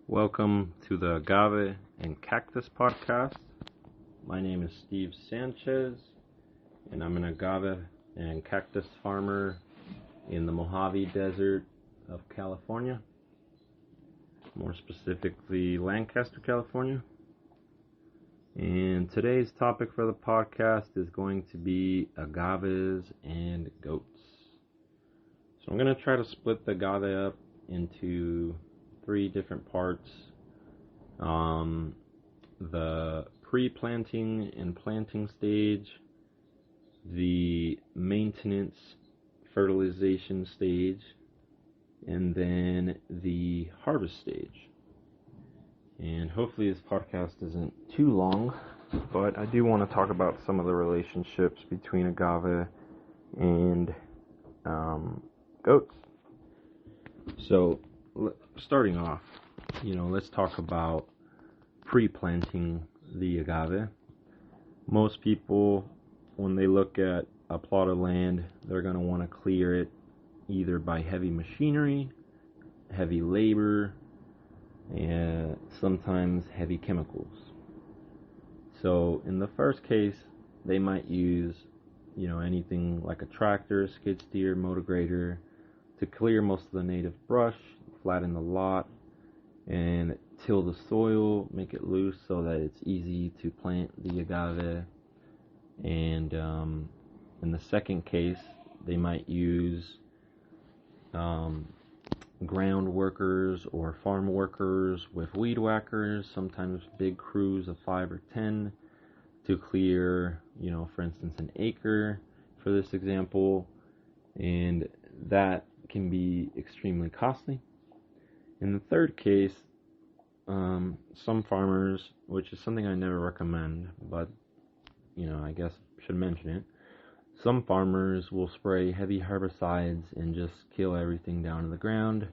Welcome to the Agave and Cactus podcast. My name is Steve Sanchez, and I'm an agave and cactus farmer in the Mojave Desert of California, more specifically Lancaster, California. And today's topic for the podcast is going to be agaves and goats. So I'm going to try to split the agave up into three different parts. The pre-planting and planting stage, the maintenance fertilization stage, and then the harvest stage. And hopefully this podcast isn't too long, but I do want to talk about some of the relationships between agave and goats. So starting off, let's talk about pre-planting the agave. Most people, when they look at a plot of land, they're going to want to clear it either by heavy machinery, heavy labor, and sometimes heavy chemicals. So in the first case, they might use, anything like a tractor, skid steer, motor grader to clear most of the native brush, flatten the lot, and till the soil, make it loose so that it's easy to plant the agave. And in the second case, they might use ground workers or farm workers with weed whackers, sometimes big crews of 5 or 10 to clear, for instance, an acre for this example, and that can be extremely costly. In the third case, some farmers, which is something I never recommend, but I guess I should mention it, some farmers will spray heavy herbicides and just kill everything down to the ground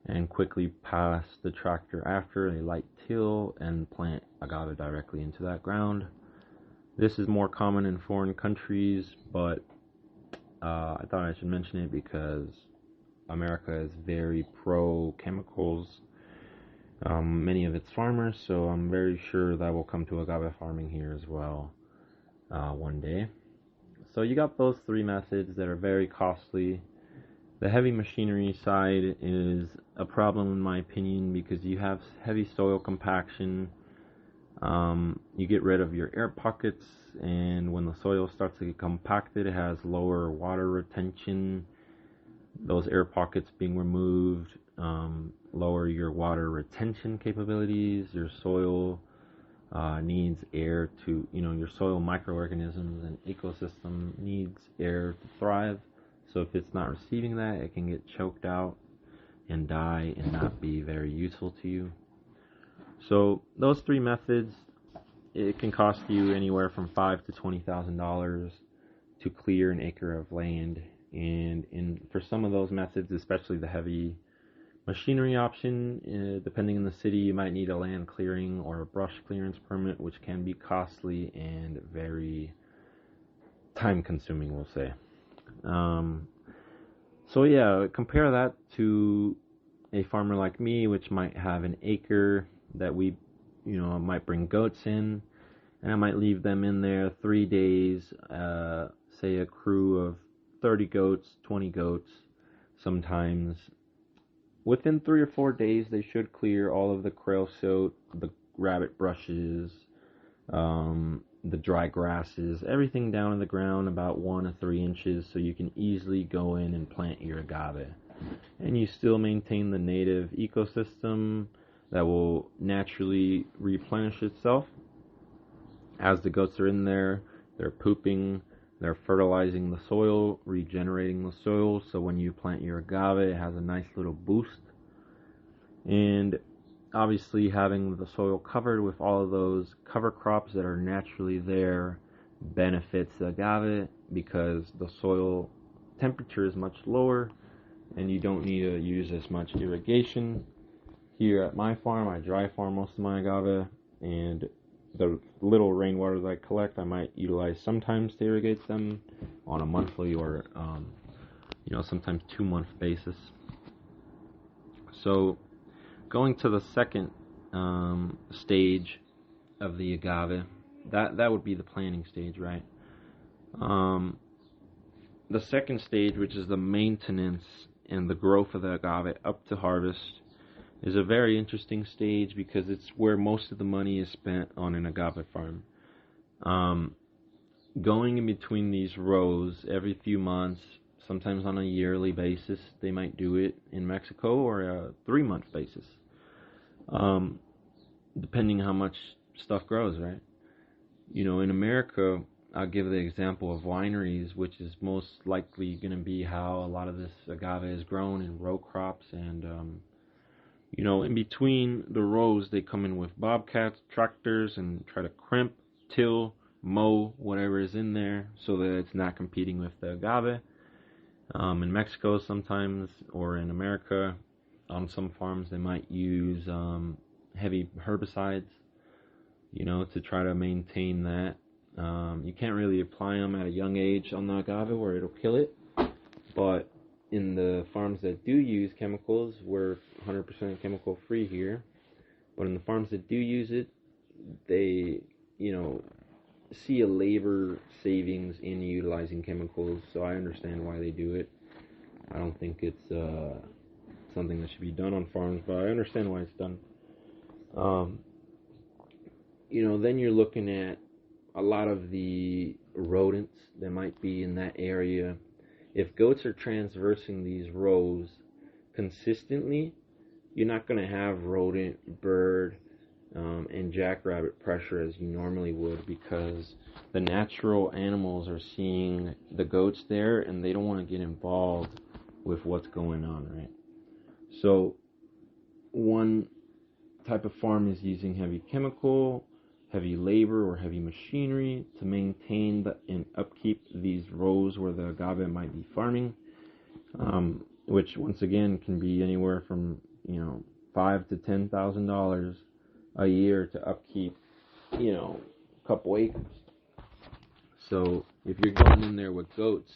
and quickly pass the tractor after a light till and plant agave directly into that ground. This is more common in foreign countries, but I thought I should mention it because America is very pro chemicals, many of its farmers, so I'm very sure that will come to agave farming here as well one day. So you got those three methods that are very costly. The heavy machinery side is a problem in my opinion because you have heavy soil compaction. You get rid of your air pockets, and when the soil starts to get compacted, it has lower water retention. Those air pockets being removed lower your water retention capabilities. Your soil needs air to, your soil microorganisms and ecosystem needs air to thrive. So if it's not receiving that, it can get choked out and die and not be very useful to you. So those three methods, it can cost you anywhere from $5,000 to $20,000 to clear an acre of land. And for some of those methods, especially the heavy machinery option, depending on the city, you might need a land clearing or a brush clearance permit, which can be costly and very time consuming, we'll say. So yeah, compare that to a farmer like me, which might have an acre that we, might bring goats in, and I might leave them in there 3 days, say a crew of 30 goats, 20 goats, sometimes. Within 3 or 4 days, they should clear all of the creosote, the rabbit brushes, the dry grasses, everything down in the ground about 1 to 3 inches, so you can easily go in and plant your agave. And you still maintain the native ecosystem that will naturally replenish itself. As the goats are in there, they're pooping, they're fertilizing the soil, regenerating the soil, so when you plant your agave, it has a nice little boost. And obviously having the soil covered with all of those cover crops that are naturally there benefits the agave because the soil temperature is much lower and you don't need to use as much irrigation. Here at my farm, I dry farm most of my agave, and the little rainwater that I collect, I might utilize sometimes to irrigate them on a monthly or, sometimes 2-month basis. So Going to the second stage of the agave, that would be the planting stage, right? Um, the second stage, which is the maintenance and the growth of the agave up to harvest, is a very interesting stage because it's where most of the money is spent on an agave farm. Um, Going in between these rows every few months, sometimes on a yearly basis, they might do it in Mexico, or a 3-month basis, um, depending how much stuff grows, right? In America, I'll give the example of wineries, which is most likely going to be how a lot of this agave is grown in row crops. And, in between the rows, they come in with bobcats, tractors, and try to crimp, till, mow whatever is in there so that it's not competing with the agave. In Mexico sometimes, or in America, on some farms, they might use heavy herbicides, to try to maintain that. You can't really apply them at a young age on the agave where it'll kill it, but in the farms that do use chemicals, we're 100% chemical free here, but in the farms that do use it, they, see a labor savings in utilizing chemicals, so I understand why they do it. I don't think it's something that should be done on farms, but I understand why it's done. Then you're looking at a lot of the rodents that might be in that area. If goats are transversing these rows consistently, you're not going to have rodent, bird, and jackrabbit pressure as you normally would, because the natural animals are seeing the goats there and they don't want to get involved with what's going on, right? So one type of farm is using heavy chemical, heavy labor, or heavy machinery to maintain and upkeep these rows where the agave might be farming, which once again can be anywhere from $5,000 to $10,000 a year to upkeep a couple acres. So if you're going in there with goats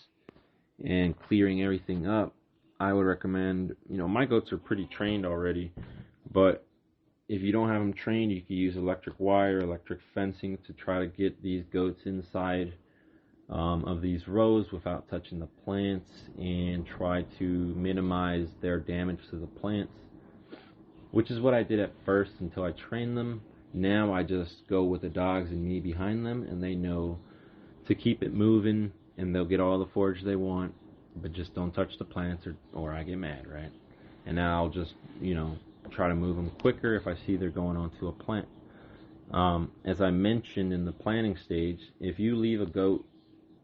and clearing everything up, I would recommend, my goats are pretty trained already, but if you don't have them trained, you can use electric wire, electric fencing to try to get these goats inside of these rows without touching the plants, and try to minimize their damage to the plants, which is what I did at first until I trained them. Now I just go with the dogs and me behind them, and they know to keep it moving, and they'll get all the forage they want, but just don't touch the plants or I get mad, right? And now I'll just, try to move them quicker if I see they're going onto a plant. As I mentioned in the planting stage, if you leave a goat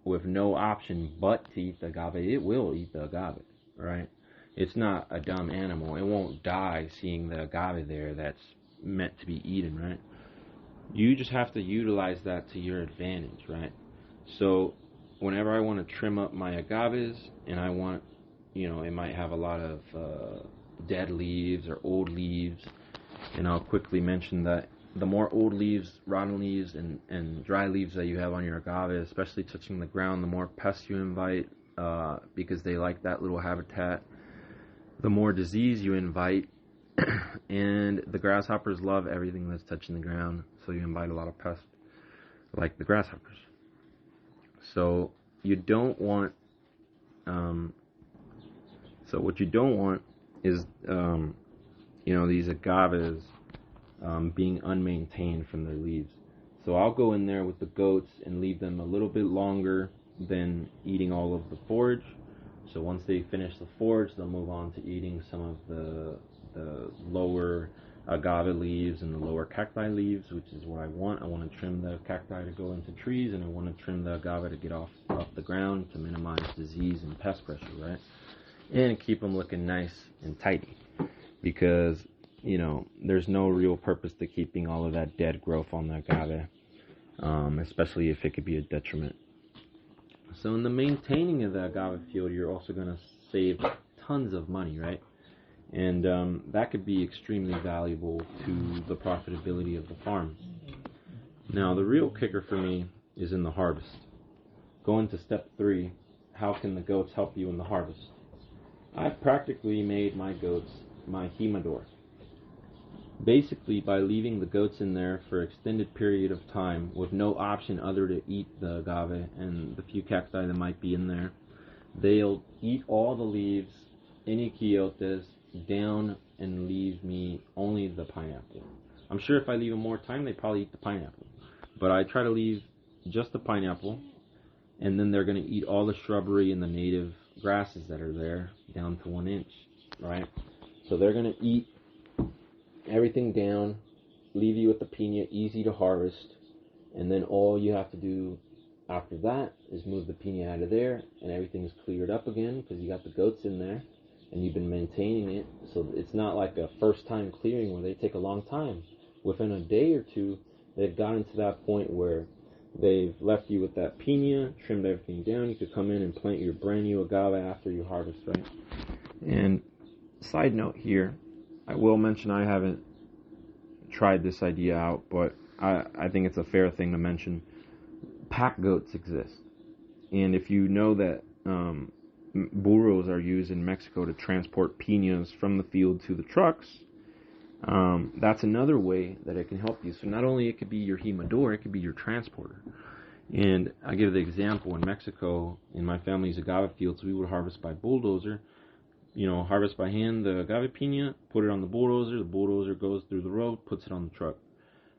with no option but to eat the agave, it will eat the agave, right? It's not a dumb animal. It won't die seeing the agave there that's meant to be eaten, right? You just have to utilize that to your advantage, right? So whenever I want to trim up my agaves, and I want, it might have a lot of dead leaves or old leaves, and I'll quickly mention that the more old leaves, rotten leaves, and dry leaves that you have on your agave, especially touching the ground, the more pests you invite, because they like that little habitat. The more disease you invite, and the grasshoppers love everything that's touching the ground, so you invite a lot of pests, like the grasshoppers. So you don't want, what you don't want is, these agaves being unmaintained from their leaves. So I'll go in there with the goats and leave them a little bit longer than eating all of the forage. So once they finish the forage, they'll move on to eating some of the lower agave leaves and the lower cacti leaves, which is what I want. I want to trim the cacti to go into trees, and I want to trim the agave to get off the ground to minimize disease and pest pressure, right? And keep them looking nice and tidy, because there's no real purpose to keeping all of that dead growth on the agave, especially if it could be a detriment. So in the maintaining of the agave field, you're also going to save tons of money, right? And that could be extremely valuable to the profitability of the farm. Now, the real kicker for me is in the harvest. Going to step 3, how can the goats help you in the harvest? I've practically made my goats my humidor. Basically, by leaving the goats in there for extended period of time with no option other to eat the agave and the few cacti that might be in there, they'll eat all the leaves, any quiotes, down and leave me only the pineapple. I'm sure if I leave them more time, they probably eat the pineapple. But I try to leave just the pineapple, and then they're going to eat all the shrubbery and the native grasses that are there down to 1 inch, right? So they're going to eat everything down, leave you with the piña, easy to harvest, and then all you have to do after that is move the piña out of there, and everything's cleared up again because you got the goats in there, and you've been maintaining it. So it's not like a first-time clearing where they take a long time. Within a day or two, they've gotten to that point where they've left you with that piña, trimmed everything down. You could come in and plant your brand new agave after you harvest, right? And side note here, I will mention I haven't tried this idea out, but I think it's a fair thing to mention. Pack goats exist. And if you know that burros are used in Mexico to transport piñas from the field to the trucks, that's another way that it can help you. So not only it could be your jimador, it could be your transporter. And I give the example, in Mexico, in my family's agave fields, we would harvest by bulldozer. Harvest by hand the agave piña, put it on the bulldozer goes through the road, puts it on the truck.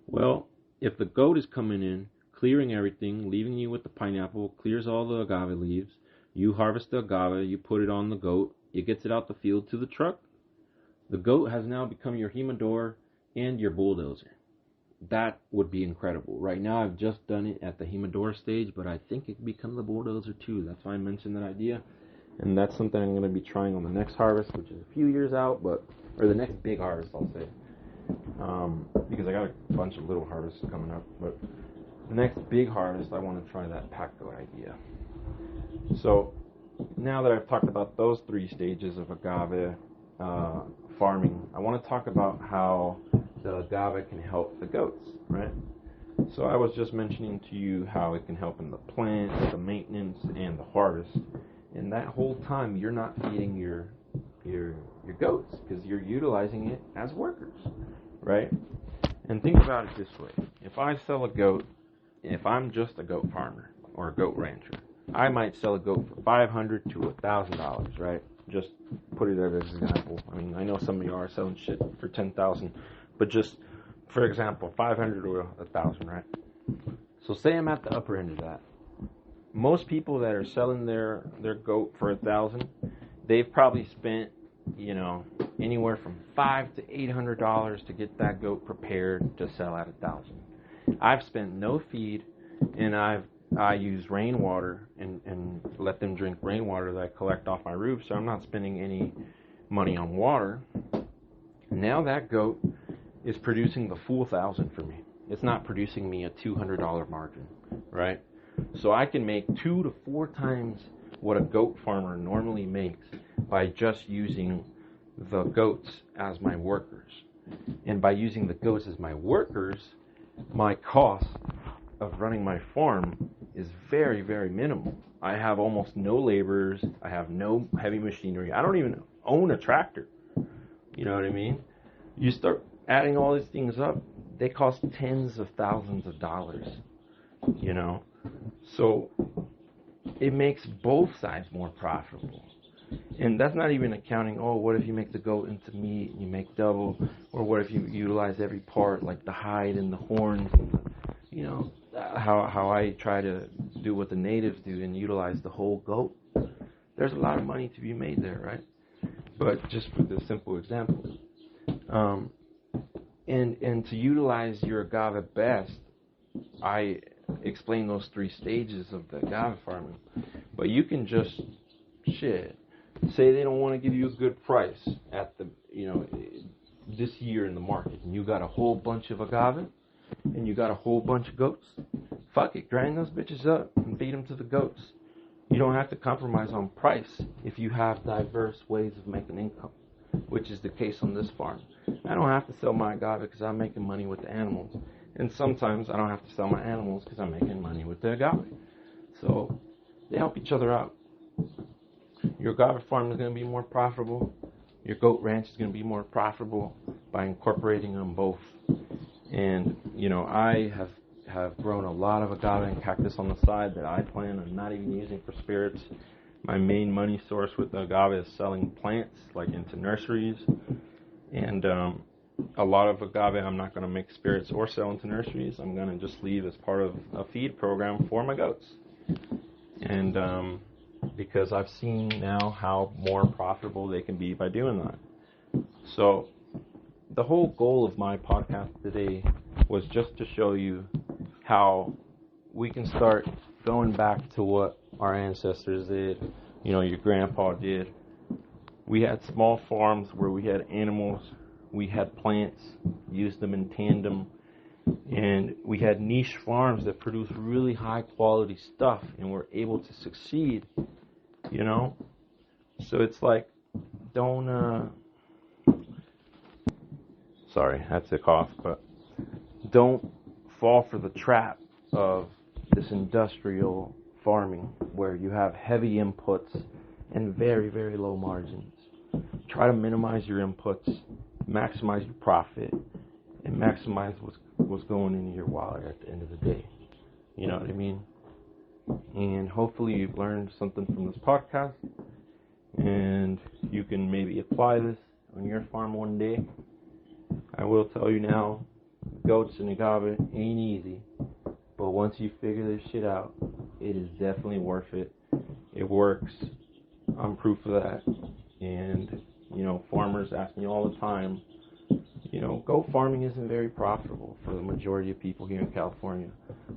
Well, if the goat is coming in, clearing everything, leaving you with the pineapple, clears all the agave leaves, you harvest the agave, you put it on the goat, it gets it out the field to the truck, the goat has now become your jimador and your bulldozer. That would be incredible. Right now I've just done it at the jimador stage, but I think it could become the bulldozer too. That's why I mentioned that idea. And that's something I'm going to be trying on the next harvest, which is a few years out, or the next big harvest, I'll say. Because I got a bunch of little harvests coming up. But the next big harvest, I want to try that pack goat idea. So now that I've talked about those 3 stages of agave farming, I want to talk about how the agave can help the goats, right? So I was just mentioning to you how it can help in the plant, the maintenance, and the harvest. And that whole time, you're not feeding your goats because you're utilizing it as workers, right? And think about it this way. If I sell a goat, if I'm just a goat farmer or a goat rancher, I might sell a goat for $500 to $1,000, right? Just put it as an example. I mean, I know some of you are selling shit for $10,000, but just, for example, $500 to $1,000, right? So say I'm at the upper end of that. Most people that are selling their goat for $1,000, they've probably spent, anywhere from $500 to $800 to get that goat prepared to sell at $1,000. I've spent no feed, and I use rainwater and let them drink rainwater that I collect off my roof, so I'm not spending any money on water. Now that goat is producing the full $1,000 for me. It's not producing me a $200 margin, right? So I can make 2 to 4 times what a goat farmer normally makes by just using the goats as my workers. And by using the goats as my workers, my cost of running my farm is very, very minimal. I have almost no laborers. I have no heavy machinery. I don't even own a tractor. You know what I mean? You start adding all these things up, they cost tens of thousands of dollars, So it makes both sides more profitable. And that's not even accounting, what if you make the goat into meat and you make double? Or what if you utilize every part, like the hide and the horns, and how I try to do what the natives do and utilize the whole goat. There's a lot of money to be made there, right? But just for the simple example. And to utilize your agave best, I explain those 3 stages of the agave farming. But you can just, say they don't want to give you a good price at the, this year in the market, and you got a whole bunch of agave, and you got a whole bunch of goats. Fuck it, grind those bitches up and feed them to the goats. You don't have to compromise on price if you have diverse ways of making income, which is the case on this farm. I don't have to sell my agave because I'm making money with the animals. And sometimes I don't have to sell my animals because I'm making money with the agave. So they help each other out. Your agave farm is going to be more profitable. Your goat ranch is going to be more profitable. by incorporating them both. And, I have grown a lot of agave and cactus on the side that I plan on not even using for spirits. My main money source with agave is selling plants, like into nurseries. And a lot of agave I'm not going to make spirits or sell into nurseries. I'm going to just leave as part of a feed program for my goats. And because I've seen now how more profitable they can be by doing that. So the whole goal of my podcast today was just to show you how we can start going back to what our ancestors did, your grandpa did. We had small farms where we had animals, we had plants, used them in tandem, and we had niche farms that produced really high quality stuff and were able to succeed, So it's like, sorry, that's a cough, but don't fall for the trap of this industrial farming where you have heavy inputs and very, very low margins. Try to minimize your inputs, maximize your profit, and maximize what's going into your wallet at the end of the day. You know what I mean? And hopefully you've learned something from this podcast, and you can maybe apply this on your farm one day. I will tell you now, goats and agave ain't easy, but once you figure this shit out, it is definitely worth it. It works. I'm proof of that. And, farmers ask me all the time, goat farming isn't very profitable for the majority of people here in California.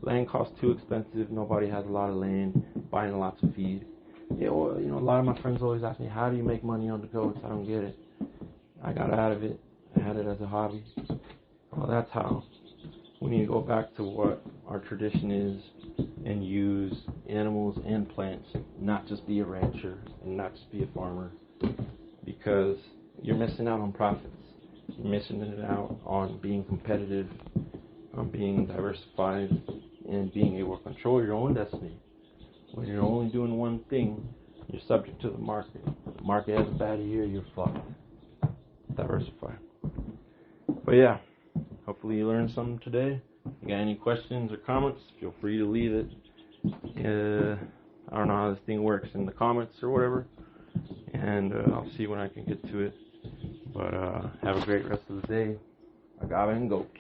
Land costs too expensive. Nobody has a lot of land, buying lots of feed. A lot of my friends always ask me, how do you make money on the goats? I don't get it. I got out of it. I had it as a hobby. Well, that's how. We need to go back to what our tradition is and use animals and plants, not just be a rancher and not just be a farmer, because you're missing out on profits. You're missing out on being competitive, on being diversified, and being able to control your own destiny. When you're only doing one thing, you're subject to the market. If the market has a bad year, you're fucked. Diversify. But yeah, hopefully you learned something today. If you got any questions or comments, feel free to leave it. I don't know how this thing works in the comments or whatever, and I'll see when I can get to it. But have a great rest of the day. Agave and Goats.